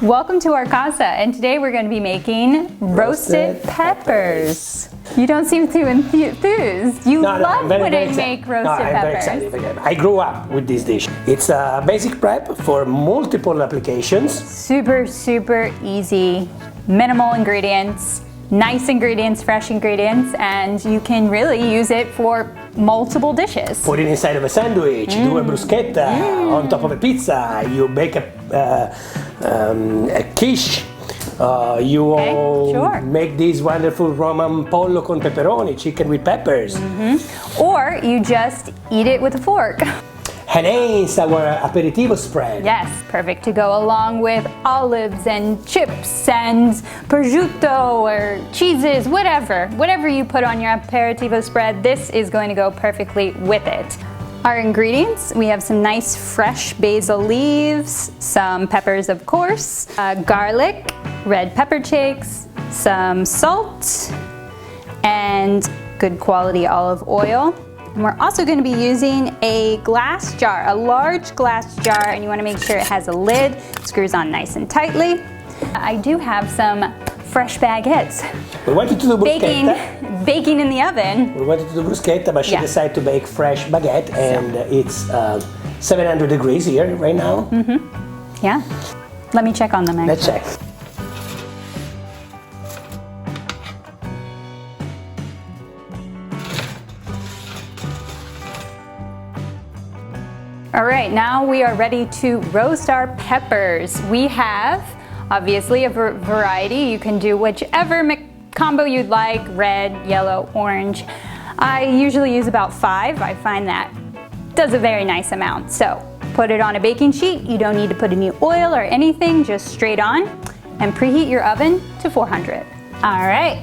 Welcome to our CASA, and today we're going to be making roasted peppers. You don't seem too enthused. You love when I make roasted peppers. I'm very excited. I grew up with this dish. It's a basic prep for multiple applications. Super, super easy. Minimal ingredients, nice ingredients, fresh ingredients, and you can really use it for multiple dishes. Put it inside of a sandwich, do a bruschetta on top of a pizza, you bake a quiche, make this wonderful Roman pollo con pepperoni, chicken with peppers. Or you just eat it with a fork. Hennessy, our aperitivo spread. Yes, perfect to go along with olives and chips and prosciutto or cheeses, whatever you put on your aperitivo spread, this is going to go perfectly with it. Our ingredients, we have some nice fresh basil leaves, some peppers of course, garlic, red pepper shakes, some salt, and good quality olive oil. And we're also going to be using a glass jar, a large glass jar, and you want to make sure it has a lid, screws on nice and tightly. I do have some fresh baguettes. We wanted to do bruschetta. Baking in the oven. We wanted to do bruschetta, but she decided to bake fresh baguette, and it's 700 degrees here right now. Yeah. Let me check on them, actually. Let's check. All right, now we are ready to roast our peppers. We have, obviously, a variety. You can do whichever combo you'd like, red, yellow, orange. I usually use about 5. I find that does a very nice amount. So put it on a baking sheet. You don't need to put any oil or anything, just straight on, and preheat your oven to 400. All right,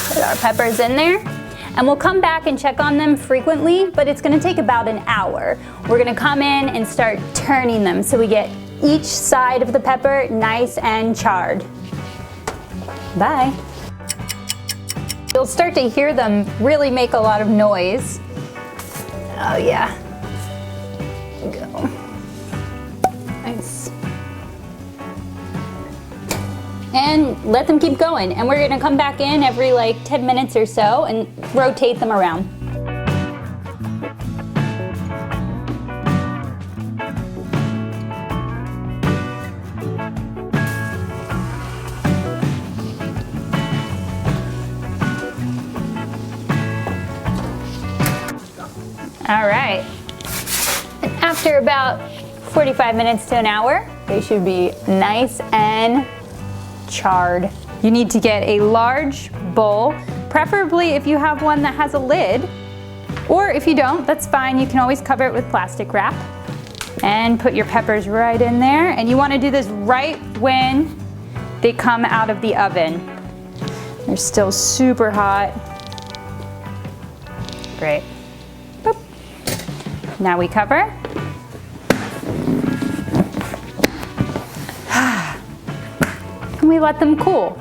put our peppers in there. And we'll come back and check on them frequently, but it's gonna take about an hour. We're gonna come in and start turning them so we get each side of the pepper nice and charred. Bye. You'll start to hear them really make a lot of noise. Oh yeah. Go. Nice. And let them keep going. And we're gonna come back in every like 10 minutes or so and rotate them around. All right. And after about 45 minutes to an hour, they should be nice and charred. You need to get a large bowl, preferably if you have one that has a lid, or if you don't, that's fine. You can always cover it with plastic wrap and put your peppers right in there. And you want to do this right when they come out of the oven. They're still super hot. Great. Boop. Now we cover. And we let them cool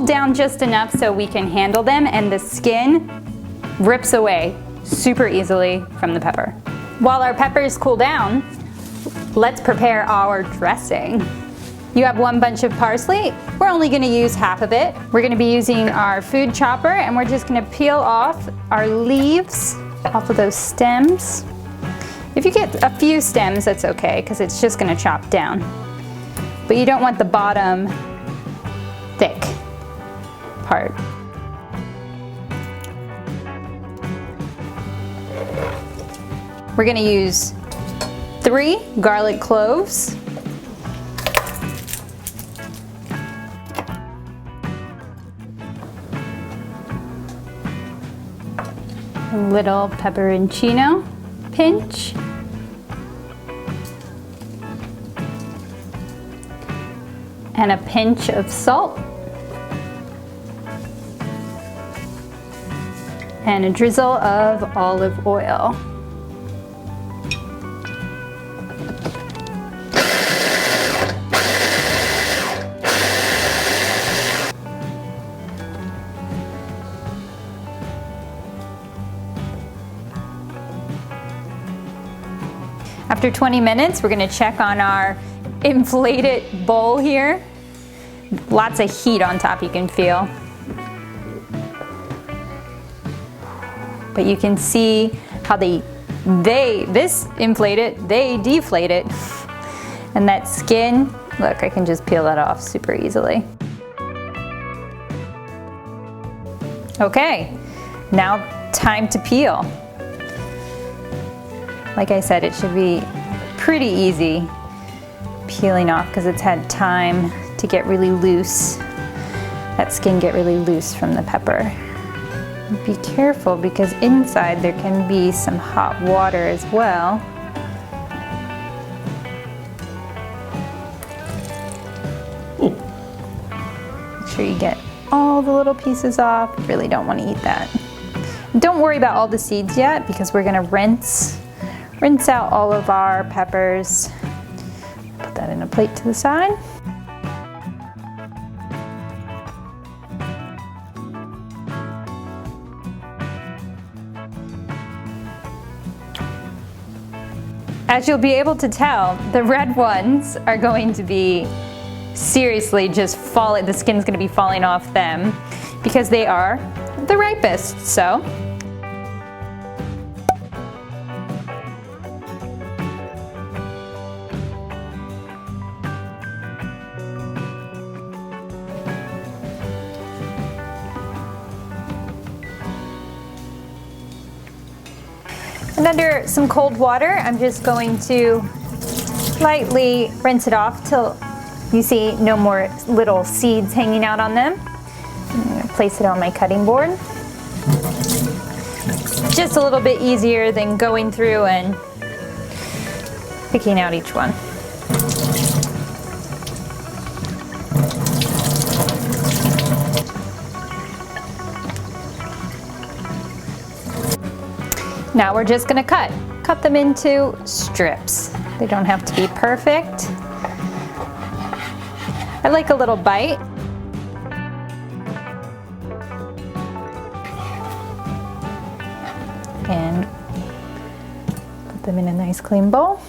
down just enough so we can handle them, and the skin rips away super easily from the pepper. While our peppers cool down, let's prepare our dressing. You have 1 bunch of parsley. We're only gonna use half of it. We're gonna be using our food chopper, and we're just gonna peel off our leaves off of those stems. If you get a few stems, that's okay, because it's just gonna chop down. But you don't want the bottom thick part. We're gonna use 3 garlic cloves, a little pepperoncino pinch, and a pinch of salt, and a drizzle of olive oil. After 20 minutes, we're going to check on our inflated bowl here. Lots of heat on top you can feel. But you can see how this inflate it, they deflate it. And that skin, look, I can just peel that off super easily. Okay, now time to peel. Like I said, it should be pretty easy peeling off because it's had time to get really loose. That skin get really loose from the pepper. Be careful because inside there can be some hot water as well. Make sure you get all the little pieces off. You really don't want to eat that. Don't worry about all the seeds yet because we're gonna rinse out all of our peppers. Put that in a plate to the side. As you'll be able to tell, the red ones are going to be seriously just falling, the skin's gonna be falling off them because they are the ripest, so. And under some cold water, I'm just going to lightly rinse it off till you see no more little seeds hanging out on them. I'm going to place it on my cutting board. Just a little bit easier than going through and picking out each one. Now we're just gonna cut them into strips. They don't have to be perfect. I like a little bite. And put them in a nice clean bowl.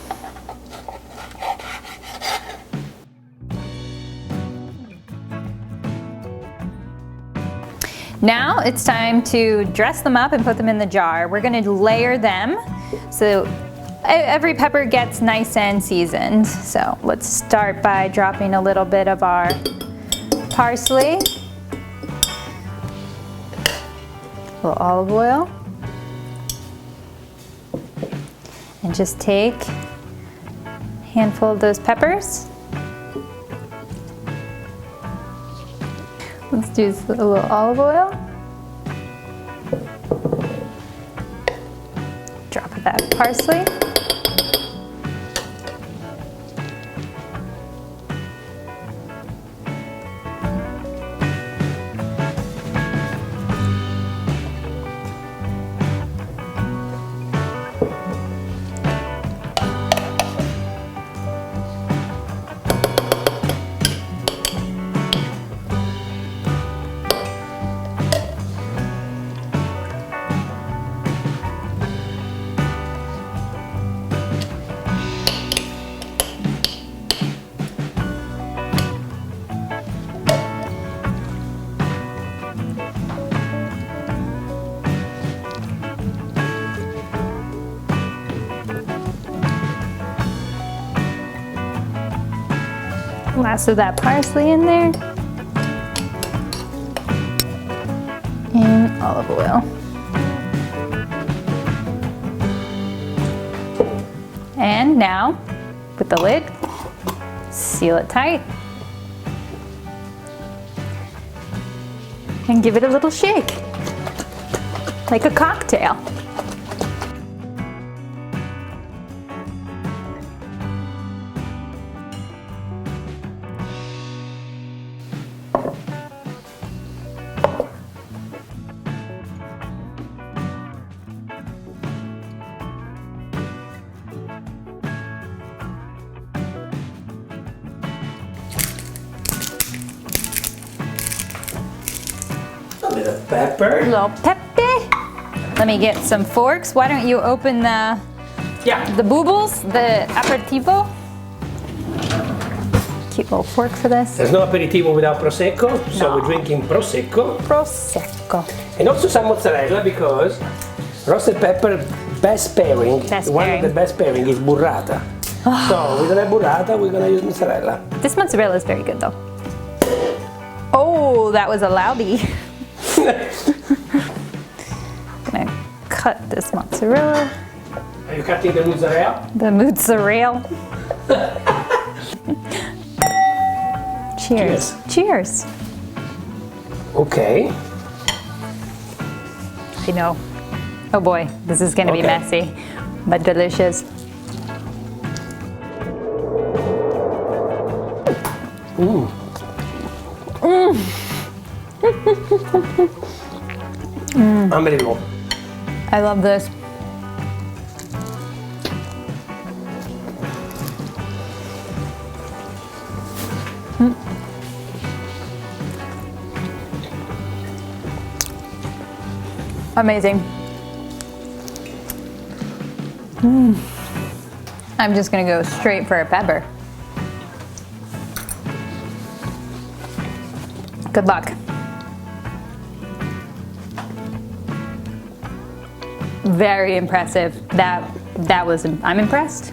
Now it's time to dress them up and put them in the jar. We're gonna layer them so every pepper gets nice and seasoned. So let's start by dropping a little bit of our parsley, a little olive oil, and just take a handful of those peppers. Let's do a little olive oil. Drop that parsley. Last of that parsley in there. And olive oil. And now, with the lid, seal it tight. And give it a little shake, like a cocktail. A bit of pepper. A little pepe. Let me get some forks. Why don't you open the bubbles, the aperitivo? Little fork for this. There's no aperitivo without prosecco, so No. we're drinking prosecco. Prosecco. And also some mozzarella because roasted pepper best pairing, Best one pairing. of the best pairing is burrata. So we're gonna have burrata, we're gonna use mozzarella. This mozzarella is very good though. Oh, that was a loudie. Gonna cut this mozzarella. Are you cutting the mozzarella? The mozzarella. Cheers. Cheers. Okay. I know. Oh boy, this is gonna be Okay. messy, but delicious. Unbelievable. I love this. Amazing. I'm just gonna go straight for a pepper. Good luck. Very impressive. I'm impressed.